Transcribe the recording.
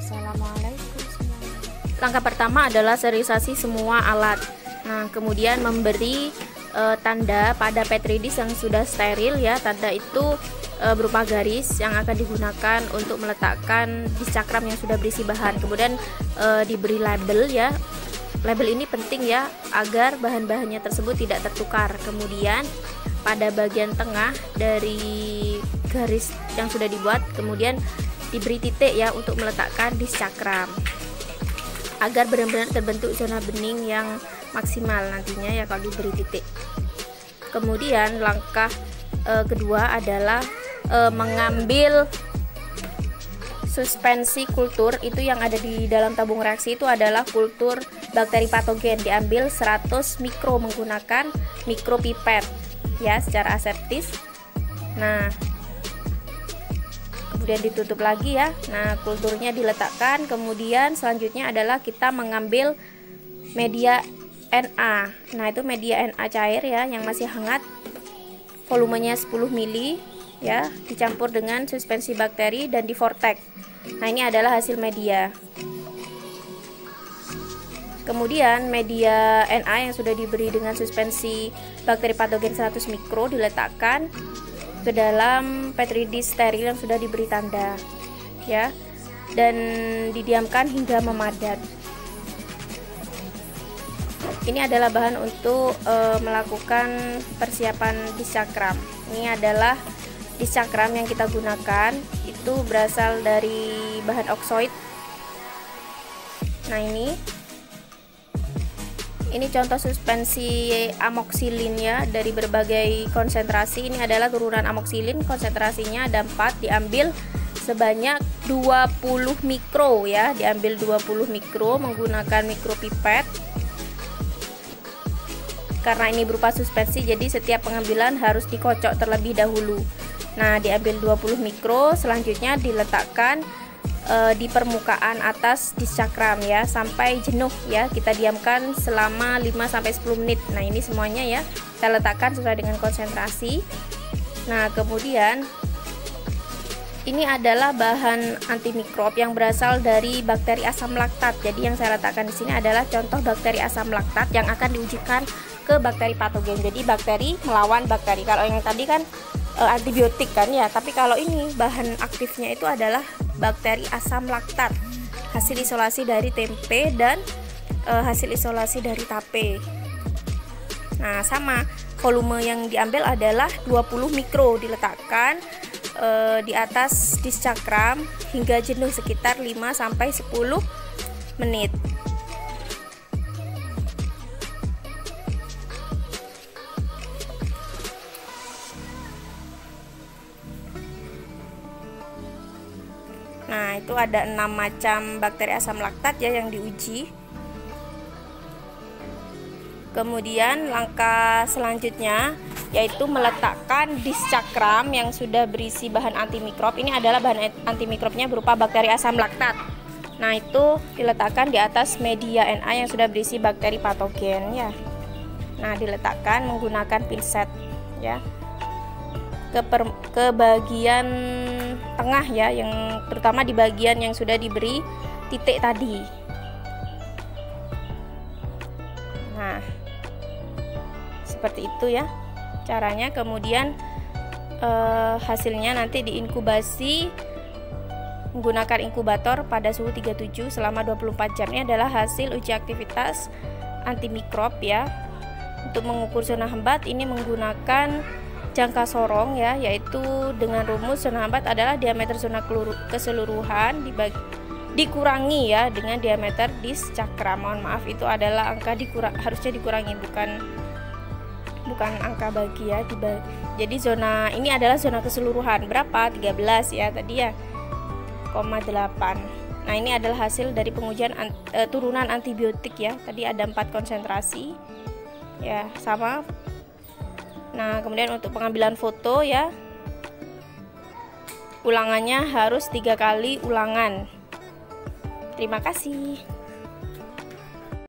Assalamualaikum semuanya. Langkah pertama adalah sterilisasi semua alat. Nah, kemudian memberi tanda pada petri dish yang sudah steril ya. Tanda itu berupa garis yang akan digunakan untuk meletakkan dish cakram yang sudah berisi bahan. Kemudian diberi label ya. Label ini penting ya agar bahan-bahannya tersebut tidak tertukar. Kemudian pada bagian tengah dari garis yang sudah dibuat, kemudian diberi titik ya untuk meletakkan dish cakram agar benar-benar terbentuk zona bening yang maksimal nantinya ya kalau diberi titik. Kemudian langkah kedua adalah mengambil suspensi kultur. Itu yang ada di dalam tabung reaksi itu adalah kultur bakteri patogen. Diambil 100 mikro menggunakan mikropipet ya secara aseptis. Nah, kemudian ditutup lagi ya. Nah, kulturnya diletakkan. Kemudian selanjutnya adalah kita mengambil media Na. Nah, itu media Na cair ya yang masih hangat. Volumenya 10 mili ya, dicampur dengan suspensi bakteri dan di vortex. Nah, ini adalah hasil media. Kemudian media Na yang sudah diberi dengan suspensi bakteri patogen 100 mikro diletakkan ke dalam petri dish steril yang sudah diberi tanda ya, dan didiamkan hingga memadat. Ini adalah bahan untuk melakukan persiapan dish cakram. Ini adalah dish cakram yang kita gunakan, itu berasal dari bahan oksoid. Nah, ini contoh suspensi amoksilin ya dari berbagai konsentrasi. Ini adalah turunan amoksilin, konsentrasinya ada 4, diambil sebanyak 20 mikro ya, diambil 20 mikro menggunakan mikropipet. Karena ini berupa suspensi, jadi setiap pengambilan harus dikocok terlebih dahulu. Nah, diambil 20 mikro, selanjutnya diletakkan di permukaan atas dish cakram ya sampai jenuh ya. Kita diamkan selama 5-10 menit. Nah, ini semuanya ya kita letakkan sesuai dengan konsentrasi. Nah, kemudian ini adalah bahan antimikrob yang berasal dari bakteri asam laktat. Jadi yang saya letakkan di sini adalah contoh bakteri asam laktat yang akan diujikan ke bakteri patogen. Jadi bakteri melawan bakteri. Kalau yang tadi kan antibiotik kan ya, tapi kalau ini bahan aktifnya itu adalah bakteri asam laktat, hasil isolasi dari tempe dan hasil isolasi dari tape. Nah, sama volume yang diambil adalah 20 mikro, diletakkan di atas dish cakram hingga jenuh sekitar 5-10 menit. Nah, itu ada 6 macam bakteri asam laktat ya yang diuji. Kemudian langkah selanjutnya yaitu meletakkan dish cakram yang sudah berisi bahan antimikrob. Ini adalah bahan antimikrobnya berupa bakteri asam laktat. Nah, itu diletakkan di atas media Na yang sudah berisi bakteri patogen ya. Nah, diletakkan menggunakan pinset ya ke bagian tengah ya, yang terutama di bagian yang sudah diberi titik tadi. Nah, seperti itu ya caranya. Kemudian hasilnya nanti diinkubasi menggunakan inkubator pada suhu 37 selama 24 jam. Ini adalah hasil uji aktivitas antimikrob ya. Untuk mengukur zona hambat ini menggunakan jangka sorong ya, yaitu dengan rumus zona hambat adalah diameter zona keseluruhan dikurangi ya dengan diameter dish cakram. Mohon maaf, itu adalah angka harusnya dikurangi, bukan angka bagi ya. Jadi zona ini adalah zona keseluruhan berapa? 13 ya tadi ya, 0,8. Nah, ini adalah hasil dari pengujian turunan antibiotik ya. Tadi ada 4 konsentrasi ya, sama. Nah, kemudian untuk pengambilan foto ya, ulangannya harus 3 kali ulangan. Terima kasih.